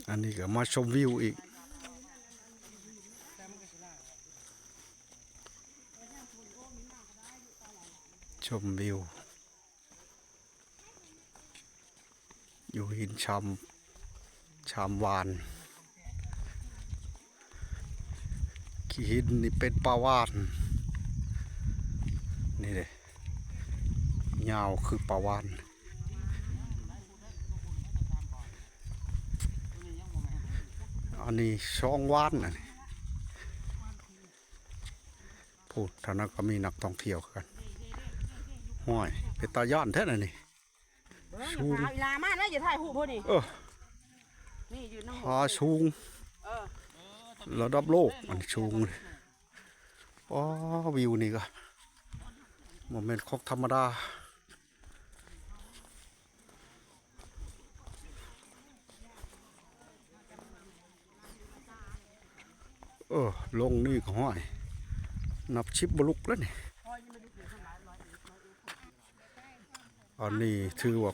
อันนี้ก็มาชมวิวอีกชมวิวอยู่หินชามวานขี้หินนี่เป็นปลาวาฬนี่เลยยาวคือปลาวาฬอันนี้ช่องว่านอันนี้พูดท่านั้นก็มีนักท่องเที่ยวกันห้อยเป็นตาย่านแท้เลยนี่ชูงลามานะอย่าถ่ายหูพวกนี้นี่อยู่น้องพาชูงระดับโลกมันชูงอ๋อวิวนี่ก็โมเมนต์ของธรรมดาลงนี่ก็ห้อยนับชิบบลุกแล้วนี่อันนี้ถือว่า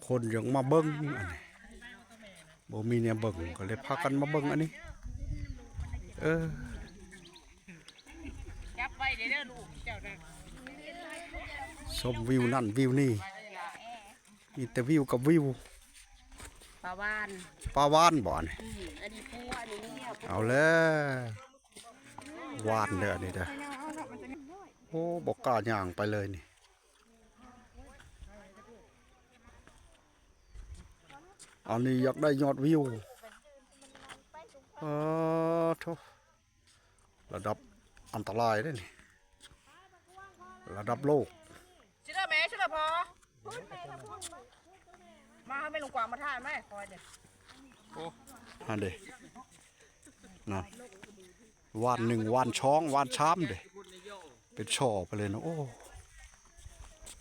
คนยังมาเบิ้งอันนี้บ่มีเนี่ยเบิ้งก็เลยพากันมาเบิ้งอันนี้จับไว้เดี๋ยวลูกเจ้านะชมวิวนั่นวิวนี่มีแต่วิวกับวิวปลาวานบ่อนอันนี้ปูอันนี้เนี่ยเอาแล้ววานเด้อนี่เด้อโอ้บอกกล้าย่างไปเลยนี่อันนี้อยากได้ยอดวิวทุระดับอันตรายได้นี่ระดับโลกชื่อแม่ชื่อพอมาให้ไม่ลงกวางมาถ่ายไหมคอยเด็กอันเด็นั่นวานหนึ่งวานช้องวานช้ำเด็เป็นช่อไปเลยนะโอ้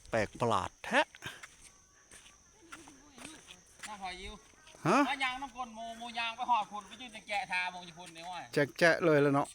แปลกประหลาดแท้น้าหอยยิวฮะยางน้ำกลโมยางไปหอดพุ่นไปยืนแกะทาโมญี่ปุ่นนี่ว่าแจ๊ะเลยแล้วเนาะ